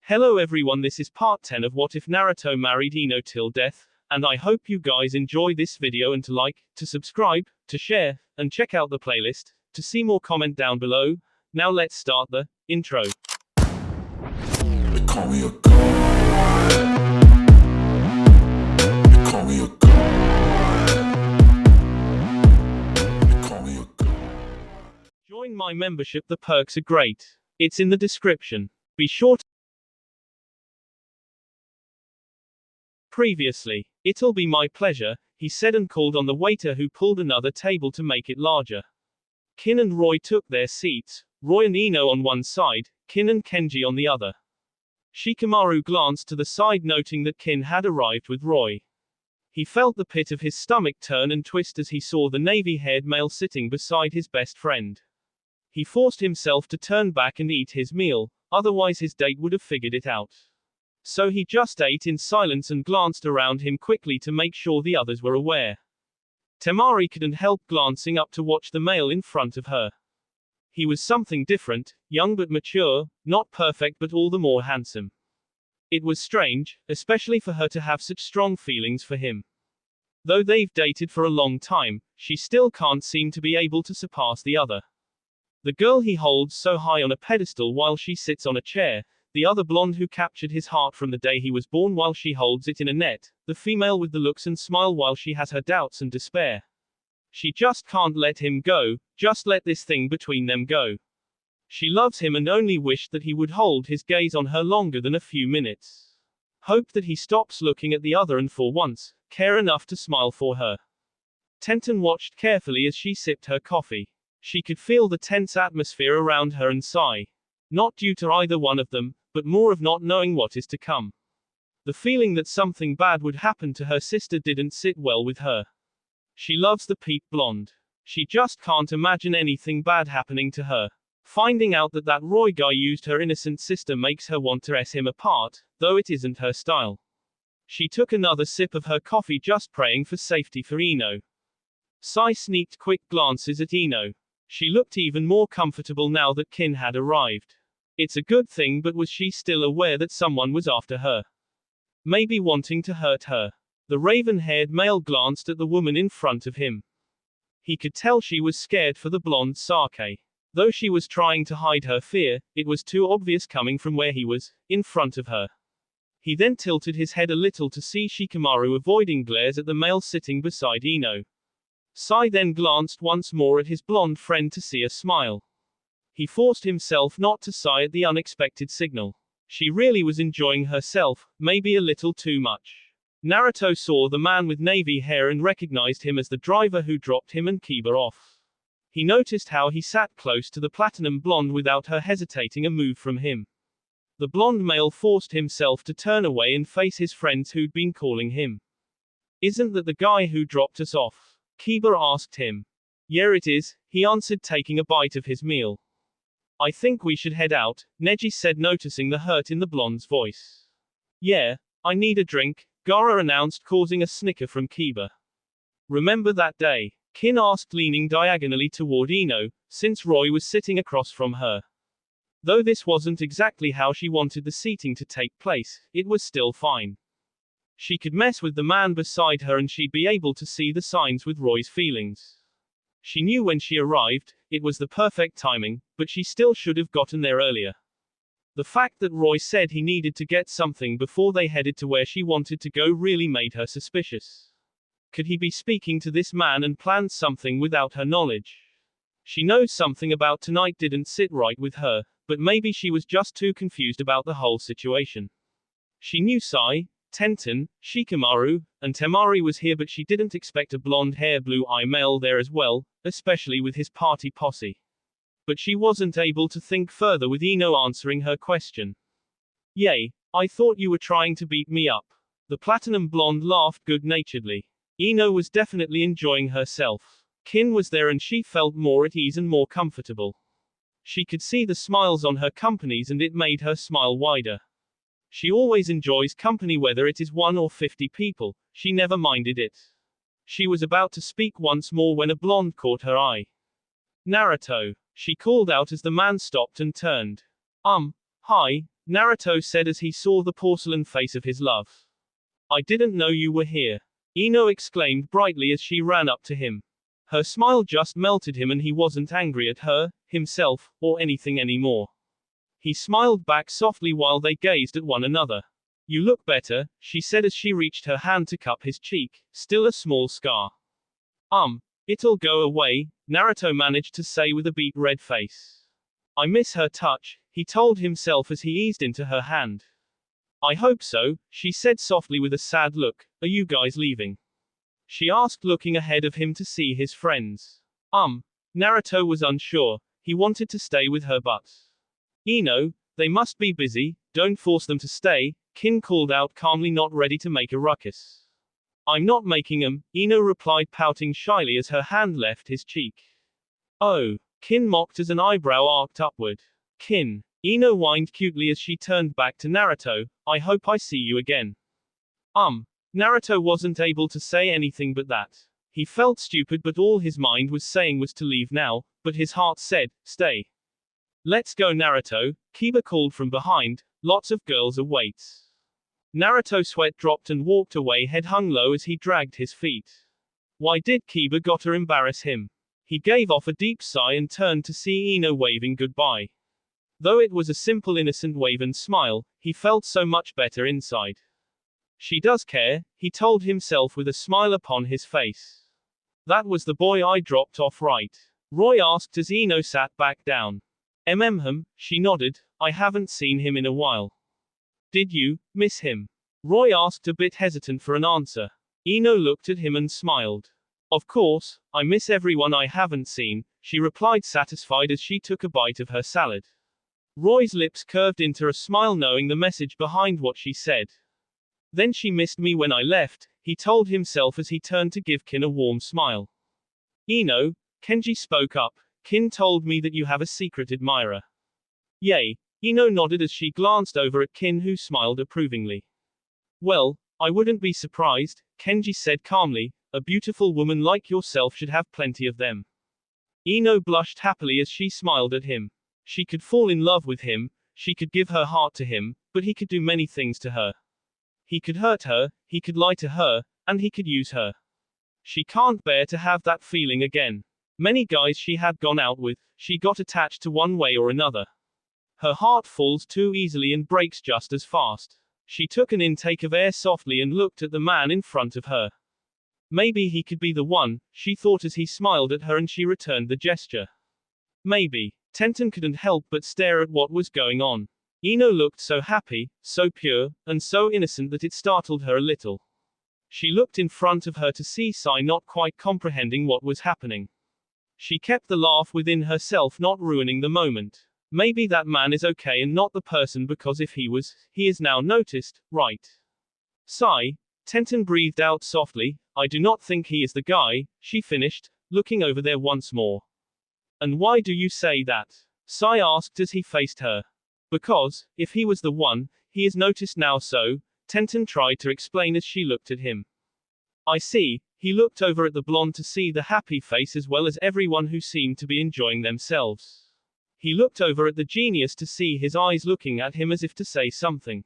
Hello everyone, this is part 10 of What If Naruto Married Ino Till Death, and I hope you guys enjoy this video and to like, to subscribe, to share, and check out the playlist, to see more comment down below. Now let's start the intro. They call me a god. They call me a god. They call me a god. Join my membership, the perks are great. It's in the description. Be sure to Previously, "It'll be my pleasure," he said and called on the waiter who pulled another table to make it larger. Kin and Roy took their seats, Roy and Ino on one side, Kin and Kenji on the other. Shikamaru glanced to the side noting that Kin had arrived with Roy. He felt the pit of his stomach turn and twist as he saw the navy-haired male sitting beside his best friend. He forced himself to turn back and eat his meal, otherwise his date would have figured it out. So he just ate in silence and glanced around him quickly to make sure the others were aware. Temari couldn't help glancing up to watch the male in front of her. He was something different, young but mature, not perfect but all the more handsome. It was strange, especially for her to have such strong feelings for him. Though they've dated for a long time, she still can't seem to be able to surpass the other. The girl he holds so high on a pedestal while she sits on a chair, the other blonde who captured his heart from the day he was born while she holds it in a net, the female with the looks and smile while she has her doubts and despair. She just can't let him go, just let this thing between them go. She loves him and only wished that he would hold his gaze on her longer than a few minutes. Hope that he stops looking at the other and for once, care enough to smile for her. Tenten watched carefully as she sipped her coffee. She could feel the tense atmosphere around her and sigh. Not due to either one of them, but more of not knowing what is to come. The feeling that something bad would happen to her sister didn't sit well with her. She loves the peak blonde. She just can't imagine anything bad happening to her. Finding out that that Roy guy used her innocent sister makes her want to s him apart, though it isn't her style. She took another sip of her coffee just praying for safety for Ino. Sai sneaked quick glances at Ino. She looked even more comfortable now that Kin had arrived. It's a good thing, but was she still aware that someone was after her? Maybe wanting to hurt her. The raven-haired male glanced at the woman in front of him. He could tell she was scared for the blonde Sake. Though she was trying to hide her fear, it was too obvious coming from where he was, in front of her. He then tilted his head a little to see Shikamaru avoiding glares at the male sitting beside Ino. Sai then glanced once more at his blonde friend to see a smile. He forced himself not to sigh at the unexpected signal. She really was enjoying herself, maybe a little too much. Naruto saw the man with navy hair and recognized him as the driver who dropped him and Kiba off. He noticed how he sat close to the platinum blonde without her hesitating a move from him. The blonde male forced himself to turn away and face his friends who'd been calling him. "Isn't that the guy who dropped us off?" Kiba asked him. "Yeah, it is," he answered, taking a bite of his meal. "I think we should head out," Neji said, noticing the hurt in the blonde's voice. "Yeah, I need a drink," Gaara announced, causing a snicker from Kiba. "Remember that day?" Kin asked, leaning diagonally toward Ino, since Roy was sitting across from her. Though this wasn't exactly how she wanted the seating to take place, it was still fine. She could mess with the man beside her and she'd be able to see the signs with Roy's feelings. She knew when she arrived, it was the perfect timing, but she still should have gotten there earlier. The fact that Roy said he needed to get something before they headed to where she wanted to go really made her suspicious. Could he be speaking to this man and planned something without her knowledge? She knows something about tonight didn't sit right with her, but maybe she was just too confused about the whole situation. She knew Sai, Tenten, Shikamaru, and Temari was here, but she didn't expect a blonde-hair blue-eye male there as well, especially with his party posse. But she wasn't able to think further with Ino answering her question. "Yay, I thought you were trying to beat me up." The platinum blonde laughed good-naturedly. Ino was definitely enjoying herself. Kin was there and she felt more at ease and more comfortable. She could see the smiles on her companies and it made her smile wider. She always enjoys company, whether it is 1 or 50 people, she never minded it. She was about to speak once more when a blonde caught her eye. "Naruto," she called out as the man stopped and turned. Hi, Naruto said as he saw the porcelain face of his love. I didn't know you were here. Ino exclaimed brightly as she ran up to him. Her smile just melted him and he wasn't angry at her, himself, or anything anymore. He smiled back softly while they gazed at one another. You look better, she said as she reached her hand to cup his cheek, still a small scar. It'll go away, Naruto managed to say with a beet red face. I miss her touch, he told himself as he eased into her hand. I hope so, she said softly with a sad look. Are you guys leaving? She asked, looking ahead of him to see his friends. Naruto was unsure. He wanted to stay with her but. Ino, they must be busy, don't force them to stay, Kin called out calmly, not ready to make a ruckus. I'm not making 'em, Ino replied, pouting shyly as her hand left his cheek. Oh, Kin mocked as an eyebrow arced upward. Kin, Ino whined cutely as she turned back to Naruto, I hope I see you again. Naruto wasn't able to say anything but that. He felt stupid but all his mind was saying was to leave now, but his heart said, stay. Let's go Naruto, Kiba called from behind, lots of girls await. Naruto's sweat dropped and walked away, head hung low as he dragged his feet. Why did Kiba gotta embarrass him? He gave off a deep sigh and turned to see Ino waving goodbye. Though it was a simple innocent wave and smile, he felt so much better inside. She does care, he told himself with a smile upon his face. That was the boy I dropped off, right? Roy asked as Ino sat back down. She nodded, I haven't seen him in a while. Did you miss him? Roy asked, a bit hesitant for an answer. Ino looked at him and smiled. Of course, I miss everyone I haven't seen, she replied, satisfied as she took a bite of her salad. Roy's lips curved into a smile, knowing the message behind what she said. Then she missed me when I left, he told himself as he turned to give Kin a warm smile. Ino, Kenji spoke up, Kin told me that you have a secret admirer. Yay. Ino nodded as she glanced over at Kin, who smiled approvingly. Well, I wouldn't be surprised, Kenji said calmly, a beautiful woman like yourself should have plenty of them. Ino blushed happily as she smiled at him. She could fall in love with him, she could give her heart to him, but he could do many things to her. He could hurt her, he could lie to her, and he could use her. She can't bear to have that feeling again. Many guys she had gone out with, she got attached to one way or another. Her heart falls too easily and breaks just as fast. She took an intake of air softly and looked at the man in front of her. Maybe he could be the one, she thought as he smiled at her and she returned the gesture. Maybe. Tenten couldn't help but stare at what was going on. Ino looked so happy, so pure, and so innocent that it startled her a little. She looked in front of her to see Sai, not quite comprehending what was happening. She kept the laugh within herself, not ruining the moment. Maybe that man is okay and not the person, because if he was, he is now noticed, right? Sai, Tenten breathed out softly, I do not think he is the guy, she finished, looking over there once more. And why do you say that? Sai asked as he faced her. Because, if he was the one, he is noticed now, so, Tenten tried to explain as she looked at him. I see, he looked over at the blonde to see the happy face as well as everyone who seemed to be enjoying themselves. He looked over at the genius to see his eyes looking at him as if to say something.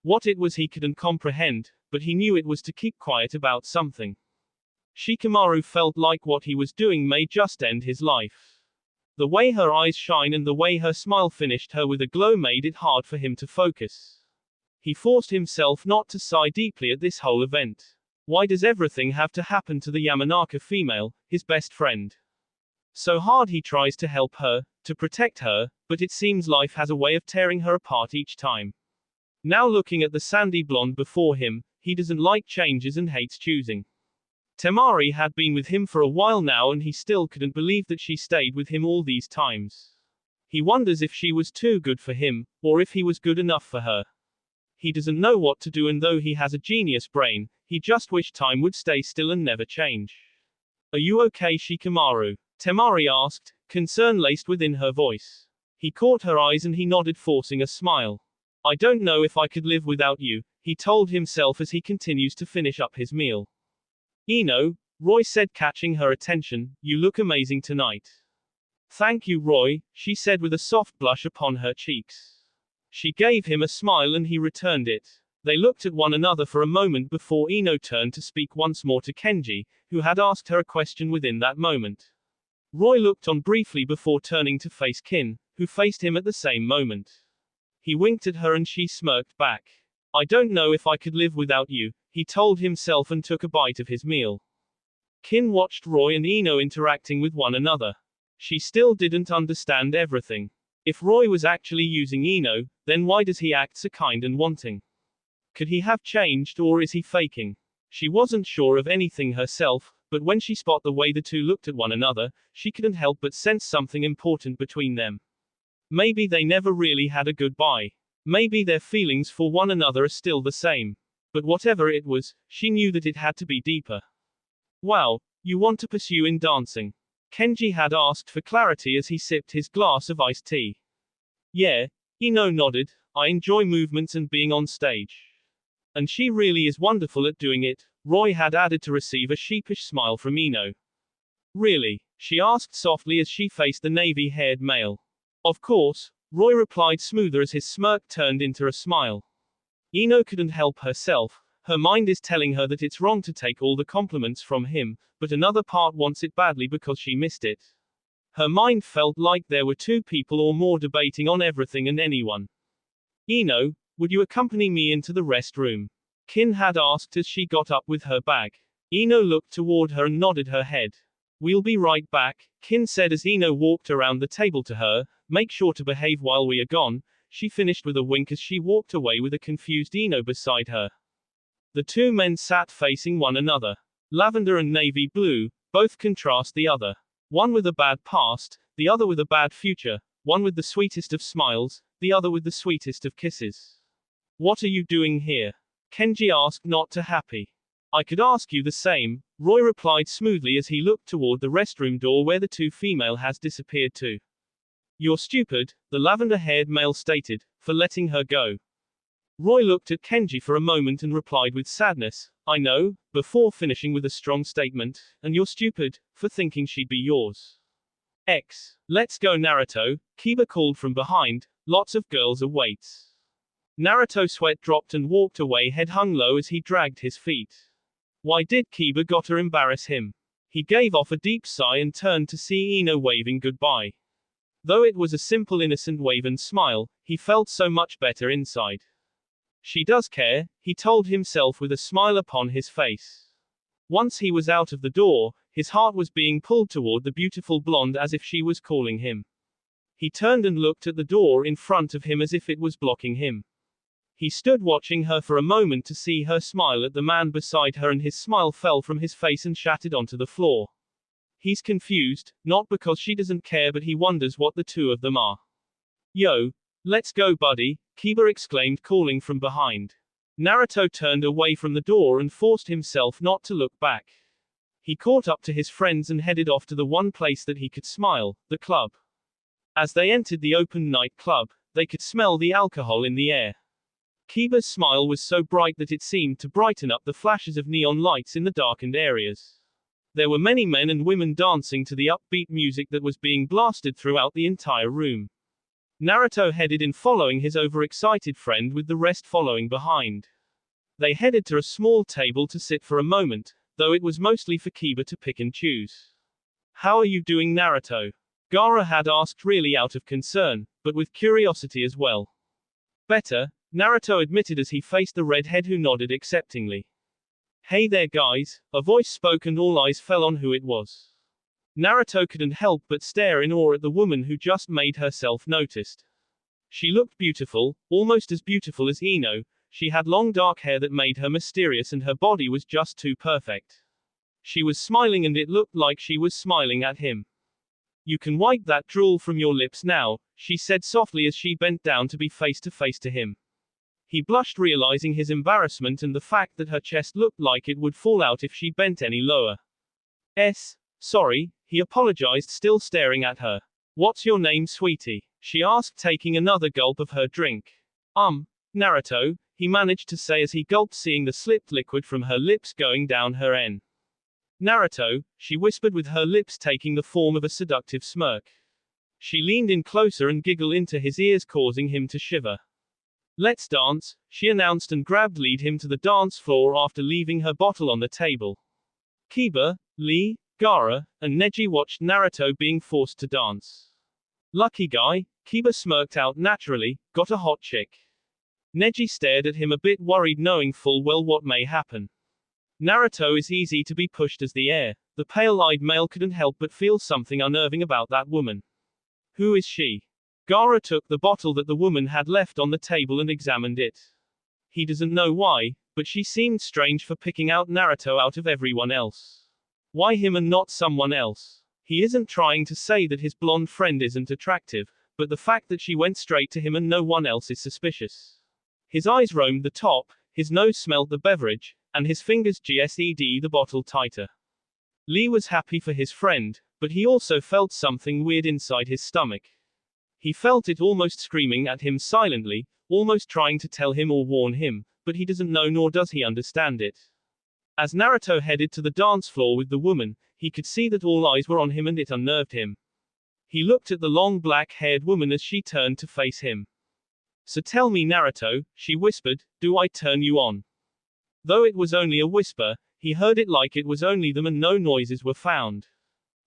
What it was he couldn't comprehend, but he knew it was to keep quiet about something. Shikamaru felt like what he was doing may just end his life. The way her eyes shine and the way her smile finished her with a glow made it hard for him to focus. He forced himself not to sigh deeply at this whole event. Why does everything have to happen to the Yamanaka female, his best friend? So hard he tries to help her, to protect her, but it seems life has a way of tearing her apart each time. Now looking at the sandy blonde before him, he doesn't like changes and hates choosing. Temari had been with him for a while now and he still couldn't believe that she stayed with him all these times. He wonders if she was too good for him, or if he was good enough for her. He doesn't know what to do, and though he has a genius brain, he just wished time would stay still and never change. Are you okay, Shikamaru? Temari asked, concern laced within her voice. He caught her eyes and he nodded, forcing a smile. I don't know if I could live without you, he told himself as he continues to finish up his meal. Ino, Roy said, catching her attention, you look amazing tonight. Thank you, Roy, she said with a soft blush upon her cheeks. She gave him a smile and he returned it. They looked at one another for a moment before Ino turned to speak once more to Kenji, who had asked her a question within that moment. Roy looked on briefly before turning to face Kin, who faced him at the same moment. He winked at her and she smirked back. I don't know if I could live without you, he told himself and took a bite of his meal. Kin watched Roy and Ino interacting with one another. She still didn't understand everything. If Roy was actually using Ino, then why does he act so kind and wanting? Could he have changed or is he faking? She wasn't sure of anything herself, but when she spotted the way the two looked at one another, she couldn't help but sense something important between them. Maybe they never really had a goodbye. Maybe their feelings for one another are still the same. But whatever it was, she knew that it had to be deeper. Wow, you want to pursue in dancing? Kenji had asked for clarity as he sipped his glass of iced tea. Yeah, Ino nodded, I enjoy movements and being on stage. And she really is wonderful at doing it, Roy had added to receive a sheepish smile from Ino. Really? She asked softly as she faced the navy-haired male. Of course, Roy replied smoother as his smirk turned into a smile. Ino couldn't help herself, her mind is telling her that it's wrong to take all the compliments from him, but another part wants it badly because she missed it. Her mind felt like there were two people or more debating on everything and anyone. Ino, would you accompany me into the restroom? Kin had asked as she got up with her bag. Ino looked toward her and nodded her head. We'll be right back, Kin said as Ino walked around the table to her, make sure to behave while we are gone, she finished with a wink as she walked away with a confused Ino beside her. The two men sat facing one another. Lavender and navy blue, both contrast the other. One with a bad past, the other with a bad future, one with the sweetest of smiles, the other with the sweetest of kisses. What are you doing here? Kenji asked, not too happy. I could ask you the same, Roy replied smoothly as he looked toward the restroom door where the two female has disappeared to. You're stupid, the lavender-haired male stated, for letting her go. Roy looked at Kenji for a moment and replied with sadness, I know, before finishing with a strong statement, and you're stupid, for thinking she'd be yours. Let's go Naruto, Kiba called from behind, lots of girls await. Naruto sweat dropped and walked away head hung low as he dragged his feet. Why did Kiba gotta embarrass him? He gave off a deep sigh and turned to see Ino waving goodbye. Though it was a simple innocent wave and smile, he felt so much better inside. She does care, he told himself with a smile upon his face. Once he was out of the door, his heart was being pulled toward the beautiful blonde as if she was calling him. He turned and looked at the door in front of him as if it was blocking him. He stood watching her for a moment to see her smile at the man beside her and his smile fell from his face and shattered onto the floor. He's confused, not because she doesn't care but he wonders what the two of them are. Yo, let's go buddy, Kiba exclaimed calling from behind. Naruto turned away from the door and forced himself not to look back. He caught up to his friends and headed off to the one place that he could smile, the club. As they entered the open night club, they could smell the alcohol in the air. Kiba's smile was so bright that it seemed to brighten up the flashes of neon lights in the darkened areas. There were many men and women dancing to the upbeat music that was being blasted throughout the entire room. Naruto headed in following his overexcited friend with the rest following behind. They headed to a small table to sit for a moment, though it was mostly for Kiba to pick and choose. How are you doing Naruto? Gaara had asked really out of concern, but with curiosity as well. Better, Naruto admitted as he faced the redhead who nodded acceptingly. Hey there guys, a voice spoke and all eyes fell on who it was. Naruto couldn't help but stare in awe at the woman who just made herself noticed. She looked beautiful, almost as beautiful as Ino, she had long dark hair that made her mysterious and her body was just too perfect. She was smiling and it looked like she was smiling at him. You can wipe that drool from your lips now, she said softly as she bent down to be face to face to him. He blushed realizing his embarrassment and the fact that her chest looked like it would fall out if she bent any lower. Sorry, he apologized still staring at her. What's your name sweetie? She asked taking another gulp of her drink. Naruto, he managed to say as he gulped seeing the slipped liquid from her lips going down her N. Naruto, she whispered with her lips taking the form of a seductive smirk. She leaned in closer and giggled into his ears causing him to shiver. Let's dance, she announced and grabbed lead him to the dance floor after leaving her bottle on the table. Kiba, Lee, Gaara, and Neji watched Naruto being forced to dance. Lucky guy, Kiba smirked out naturally, got a hot chick. Neji stared at him a bit worried knowing full well what may happen. Naruto is easy to be pushed as the heir. The pale-eyed male couldn't help but feel something unnerving about that woman. Who is she? Gaara took the bottle that the woman had left on the table and examined it. He doesn't know why, but she seemed strange for picking out Naruto out of everyone else. Why him and not someone else? He isn't trying to say that his blonde friend isn't attractive, but the fact that she went straight to him and no one else is suspicious. His eyes roamed the top, his nose smelled the beverage, and his fingers grasped the bottle tighter. Lee was happy for his friend, but he also felt something weird inside his stomach. He felt it almost screaming at him silently, almost trying to tell him or warn him, but he doesn't know nor does he understand it. As Naruto headed to the dance floor with the woman, he could see that all eyes were on him and it unnerved him. He looked at the long black-haired woman as she turned to face him. So tell me Naruto, she whispered, do I turn you on? Though it was only a whisper, he heard it like it was only them and no noises were found.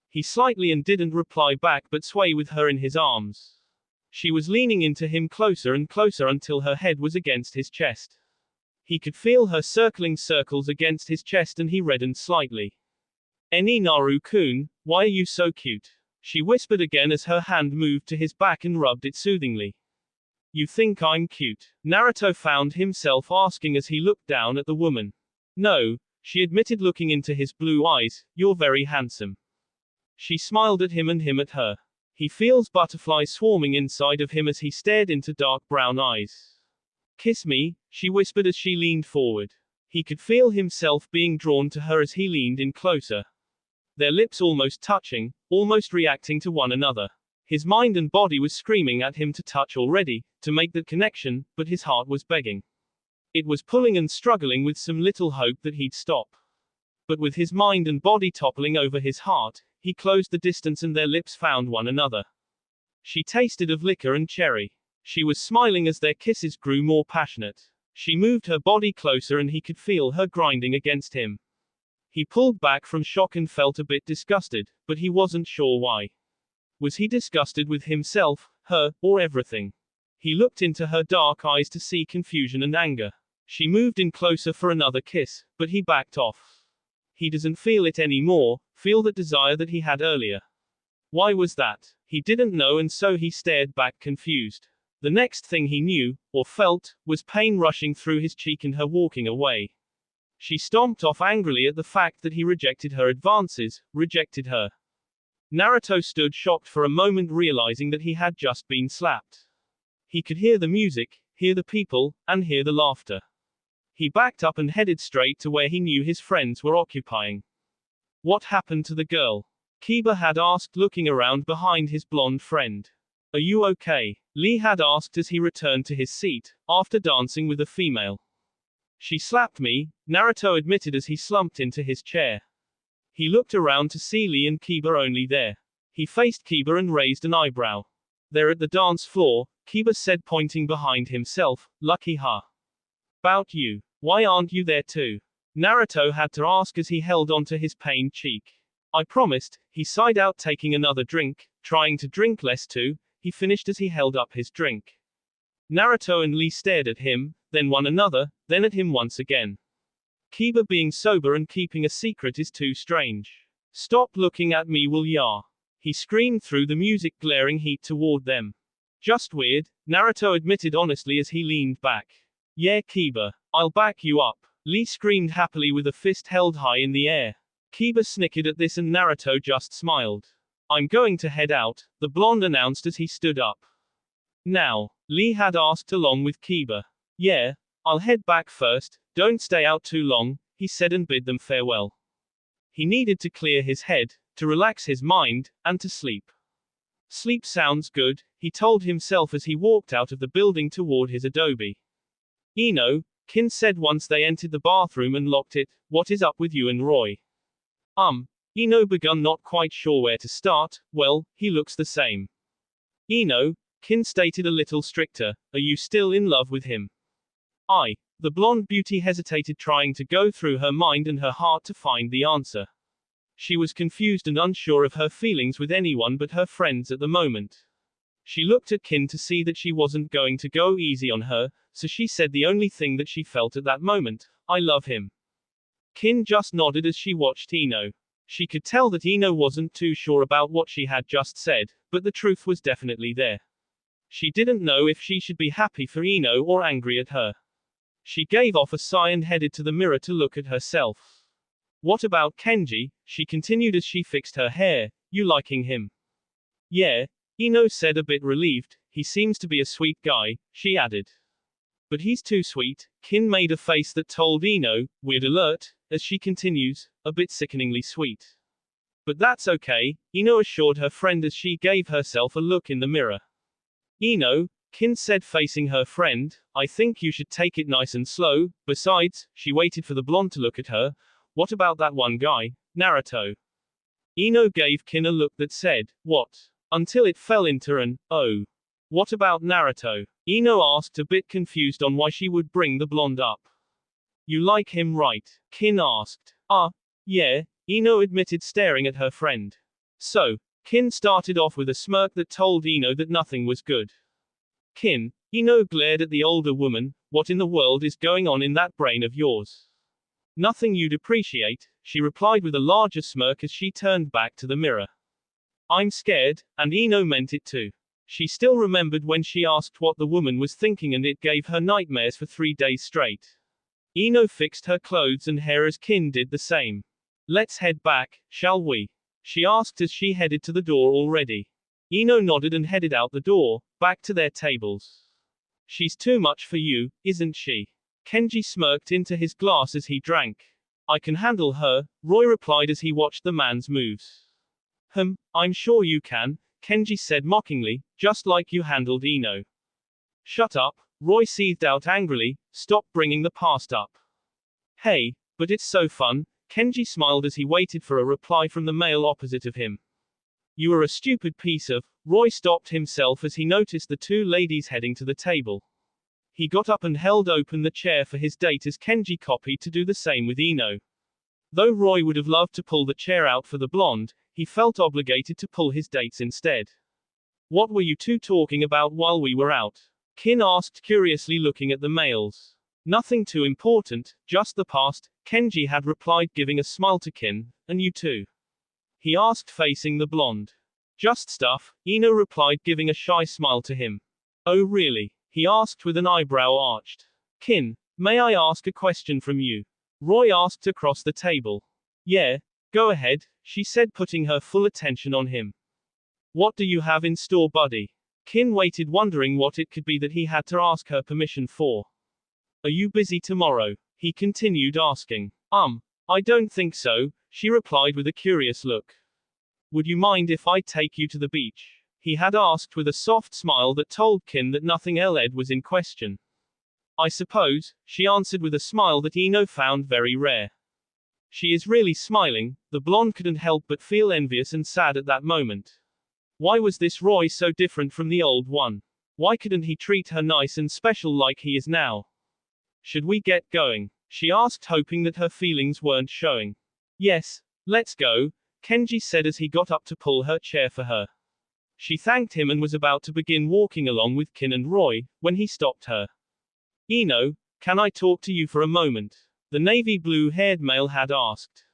He slightly and didn't reply back but sway with her in his arms. She was leaning into him closer and closer until her head was against his chest. He could feel her circling circles against his chest and he reddened slightly. Eni Naru-kun, why are you so cute? She whispered again as her hand moved to his back and rubbed it soothingly. You think I'm cute? Naruto found himself asking as he looked down at the woman. No, she admitted looking into his blue eyes, you're very handsome. She smiled at him and him at her. He feels butterflies swarming inside of him as he stared into dark brown eyes. Kiss me, she whispered as she leaned forward. He could feel himself being drawn to her as he leaned in closer. Their lips almost touching, almost reacting to one another. His mind and body was screaming at him to touch already, to make that connection, but his heart was begging. It was pulling and struggling with some little hope that he'd stop. But with his mind and body toppling over his heart, he closed the distance and their lips found one another. She tasted of liquor and cherry. She was smiling as their kisses grew more passionate. She moved her body closer and he could feel her grinding against him. He pulled back from shock and felt a bit disgusted, but he wasn't sure why. Was he disgusted with himself, her, or everything? He looked into her dark eyes to see confusion and anger. She moved in closer for another kiss, but he backed off. He doesn't feel it anymore, feel that desire that he had earlier. Why was that? He didn't know and so he stared back confused. The next thing he knew, or felt, was pain rushing through his cheek and her walking away. She stomped off angrily at the fact that he rejected her advances, rejected her. Naruto stood shocked for a moment realizing that he had just been slapped. He could hear the music, hear the people, and hear the laughter. He backed up and headed straight to where he knew his friends were occupying. What happened to the girl? Kiba had asked looking around behind his blonde friend. Are you okay? Lee had asked as he returned to his seat, after dancing with a female. She slapped me, Naruto admitted as he slumped into his chair. He looked around to see Lee and Kiba only there. He faced Kiba and raised an eyebrow. They're at the dance floor, Kiba said pointing behind himself, lucky huh? About you. Why aren't you there too? Naruto had to ask as he held onto his pained cheek. I promised, he sighed out taking another drink, trying to drink less too, he finished as he held up his drink. Naruto and Lee stared at him, then one another, then at him once again. Kiba being sober and keeping a secret is too strange. Stop looking at me will ya? He screamed through the music glaring heat toward them. Just weird, Naruto admitted honestly as he leaned back. Yeah Kiba, I'll back you up. Lee screamed happily with a fist held high in the air. Kiba snickered at this and Naruto just smiled. I'm going to head out, the blonde announced as he stood up. Now, Lee had asked along with Kiba. Yeah, I'll head back first, don't stay out too long, he said and bid them farewell. He needed to clear his head, to relax his mind, and to sleep. Sleep sounds good, he told himself as he walked out of the building toward his adobe. Kin said once they entered the bathroom and locked it, what is up with you and Roy? Ino begun not quite sure where to start, well, he looks the same. Kin stated a little stricter, "Are you still in love with him?" The blonde beauty hesitated, trying to go through her mind and her heart to find the answer. She was confused and unsure of her feelings with anyone but her friends at the moment. She looked at Kin to see that she wasn't going to go easy on her, so she said the only thing that she felt at that moment: "I love him." Kin just nodded as she watched Ino. She could tell that Ino wasn't too sure about what she had just said, but the truth was definitely there. She didn't know if she should be happy for Ino or angry at her. She gave off a sigh and headed to the mirror to look at herself. "What about Kenji?" she continued as she fixed her hair. "You liking him?" "Yeah," Ino said, a bit relieved. "He seems to be a sweet guy," she added. "But he's too sweet." Kin made a face that told Ino, "Weird alert," as she continues, "a bit sickeningly sweet." "But that's okay," Ino assured her friend as she gave herself a look in the mirror. "Ino," Kin said facing her friend, "I think you should take it nice and slow. Besides," she waited for the blonde to look at her, "what about that one guy, Naruto?" Ino gave Kin a look that said, "What?" until it fell into an, "Oh. What about Naruto?" Ino asked, a bit confused on why she would bring the blonde up. "You like him, right?" Kin asked. Yeah," Ino admitted, staring at her friend. "So?" Kin started off with a smirk that told Ino that nothing was good. "Kin," Ino glared at the older woman, "what in the world is going on in that brain of yours?" "Nothing you'd appreciate," she replied with a larger smirk as she turned back to the mirror. "I'm scared," and Ino meant it too. She still remembered when she asked what the woman was thinking, and it gave her nightmares for 3 days straight. Ino fixed her clothes and hair as Kin did the same. "Let's head back, shall we?" she asked as she headed to the door already. Ino nodded and headed out the door, back to their tables. "She's too much for you, isn't she?" Kenji smirked into his glass as he drank. "I can handle her," Roy replied as he watched the man's moves. I'm sure you can," Kenji said mockingly, "just like you handled Ino." "Shut up," Roy seethed out angrily, "stop bringing the past up." "Hey, but it's so fun," Kenji smiled as he waited for a reply from the male opposite of him. "You are a stupid piece of..." Roy stopped himself as he noticed the two ladies heading to the table. He got up and held open the chair for his date as Kenji copied to do the same with Ino. Though Roy would have loved to pull the chair out for the blonde, he felt obligated to pull his dates instead. "What were you two talking about while we were out?" Kin asked curiously, looking at the males. "Nothing too important, just the past," Kenji had replied, giving a smile to Kin. "And you too?" he asked, facing the blonde. "Just stuff," Ino replied, giving a shy smile to him. "Oh really?" he asked with an eyebrow arched. "Kin, may I ask a question from you?" Roy asked across the table. "Yeah, go ahead," she said, putting her full attention on him. "What do you have in store, buddy?" Kin waited, wondering what it could be that he had to ask her permission for. "Are you busy tomorrow?" he continued asking. I don't think so," she replied with a curious look. "Would you mind if I take you to the beach?" he had asked with a soft smile that told Kin that nothing else was in question. "I suppose," she answered with a smile that Ino found very rare. She is really smiling. The blonde couldn't help but feel envious and sad at that moment. Why was this Roy so different from the old one? Why couldn't he treat her nice and special like he is now? "Should we get going?" she asked, hoping that her feelings weren't showing. "Yes, let's go," Kenji said as he got up to pull her chair for her. She thanked him and was about to begin walking along with Kin and Roy, when he stopped her. "Ino, can I talk to you for a moment?" the navy blue-haired male had asked.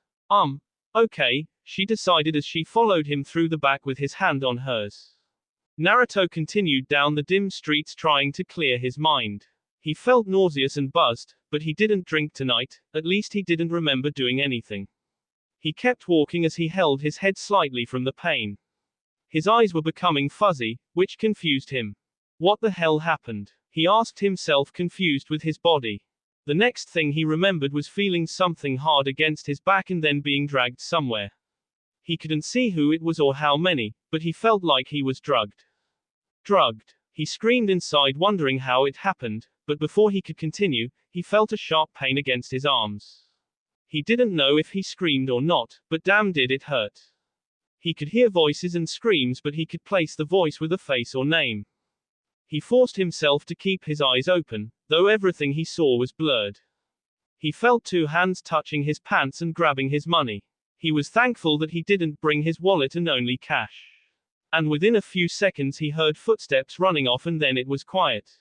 Okay, she decided as she followed him through the back with his hand on hers. Naruto continued down the dim streets trying to clear his mind. He felt nauseous and buzzed, but he didn't drink tonight, at least he didn't remember doing anything. He kept walking as he held his head slightly from the pain. His eyes were becoming fuzzy, which confused him. What the hell happened? He asked himself, confused with his body. The next thing he remembered was feeling something hard against his back and then being dragged somewhere. He couldn't see who it was or how many, but he felt like he was drugged. Drugged. He screamed inside, wondering how it happened, but before he could continue, he felt a sharp pain against his arms. He didn't know if he screamed or not, but damn did it hurt. He could hear voices and screams, but he could place the voice with a face or name. He forced himself to keep his eyes open, though everything he saw was blurred. He felt two hands touching his pants and grabbing his money. He was thankful that he didn't bring his wallet and only cash. And within a few seconds he heard footsteps running off and then it was quiet.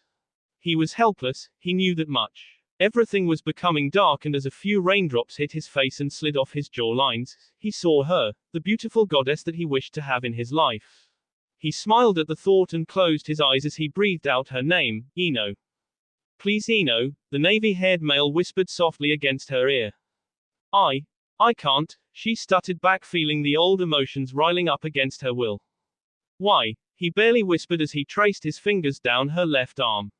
He was helpless, he knew that much. Everything was becoming dark and as a few raindrops hit his face and slid off his jawlines, he saw her, the beautiful goddess that he wished to have in his life. He smiled at the thought and closed his eyes as he breathed out her name, Ino. Please Ino, the navy-haired male whispered softly against her ear. I can't, she stuttered back feeling the old emotions riling up against her will. Why? He barely whispered as he traced his fingers down her left arm.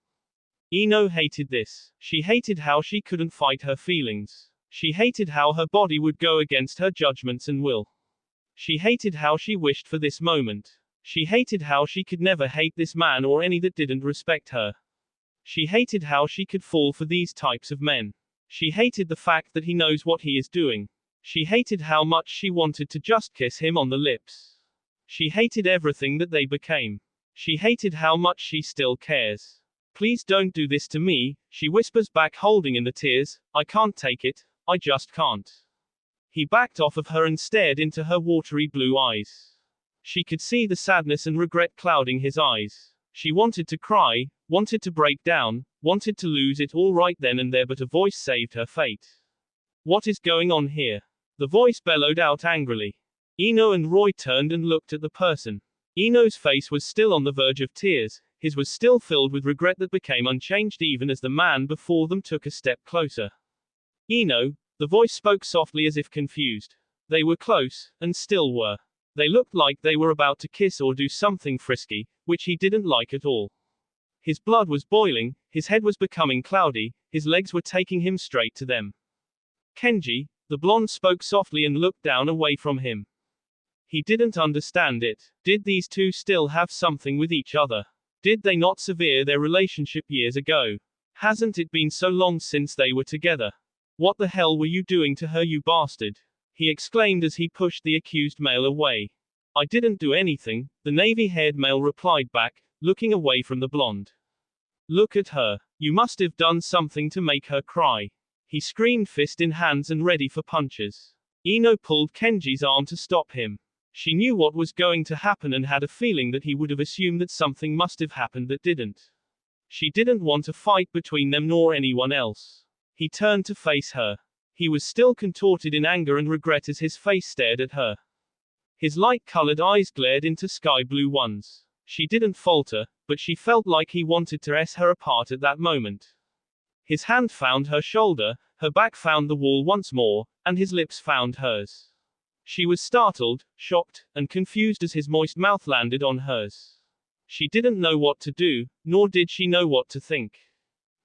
Ino hated this. She hated how she couldn't fight her feelings. She hated how her body would go against her judgments and will. She hated how she wished for this moment. She hated how she could never hate this man or any that didn't respect her. She hated how she could fall for these types of men. She hated the fact that he knows what he is doing. She hated how much she wanted to just kiss him on the lips. She hated everything that they became. She hated how much she still cares. Please don't do this to me, she whispers back holding in the tears. I can't take it, I just can't. He backed off of her and stared into her watery blue eyes. She could see the sadness and regret clouding his eyes. She wanted to cry, wanted to break down, wanted to lose it all right then and there, but a voice saved her fate. What is going on here? The voice bellowed out angrily. Ino and Roy turned and looked at the person. Ino's face was still on the verge of tears, his was still filled with regret that became unchanged even as the man before them took a step closer. Ino, the voice spoke softly as if confused. They were close, and still were. They looked like they were about to kiss or do something frisky, which he didn't like at all. His blood was boiling, his head was becoming cloudy, his legs were taking him straight to them. Kenji, the blonde spoke softly and looked down away from him. He didn't understand it. Did these two still have something with each other? Did they not sever their relationship years ago? Hasn't it been so long since they were together? What the hell were you doing to her, you bastard? He exclaimed as he pushed the accused male away. I didn't do anything, the navy-haired male replied back, looking away from the blonde. Look at her. You must have done something to make her cry. He screamed, fist in hands and ready for punches. Ino pulled Kenji's arm to stop him. She knew what was going to happen and had a feeling that he would have assumed that something must have happened that didn't. She didn't want a fight between them nor anyone else. He turned to face her. He was still contorted in anger and regret as his face stared at her. His light-colored eyes glared into sky-blue ones. She didn't falter, but she felt like he wanted to tear her apart at that moment. His hand found her shoulder, her back found the wall once more, and his lips found hers. She was startled, shocked, and confused as his moist mouth landed on hers. She didn't know what to do, nor did she know what to think.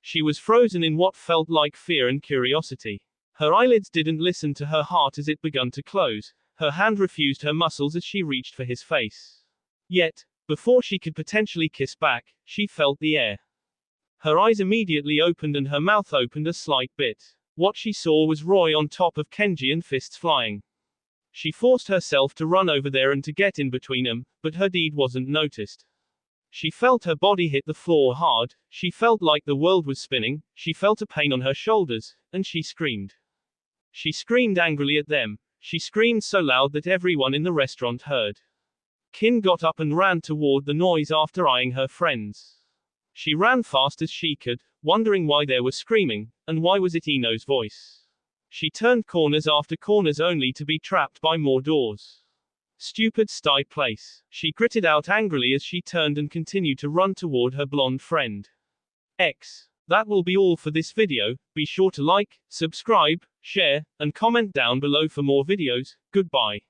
She was frozen in what felt like fear and curiosity. Her eyelids didn't listen to her heart as it began to close, her hand refused her muscles as she reached for his face. Yet, before she could potentially kiss back, she felt the air. Her eyes immediately opened and her mouth opened a slight bit. What she saw was Roy on top of Kenji and fists flying. She forced herself to run over there and to get in between them, but her deed wasn't noticed. She felt her body hit the floor hard, she felt like the world was spinning, she felt a pain on her shoulders, and she screamed. She screamed angrily at them. She screamed so loud that everyone in the restaurant heard. Kin got up and ran toward the noise after eyeing her friends. She ran fast as she could, wondering why they were screaming, and why was it Ino's voice. She turned corners after corners only to be trapped by more doors. Stupid sty place. She gritted out angrily as she turned and continued to run toward her blonde friend. That will be all for this video. Be sure to like, subscribe, share, and comment down below for more videos. Goodbye.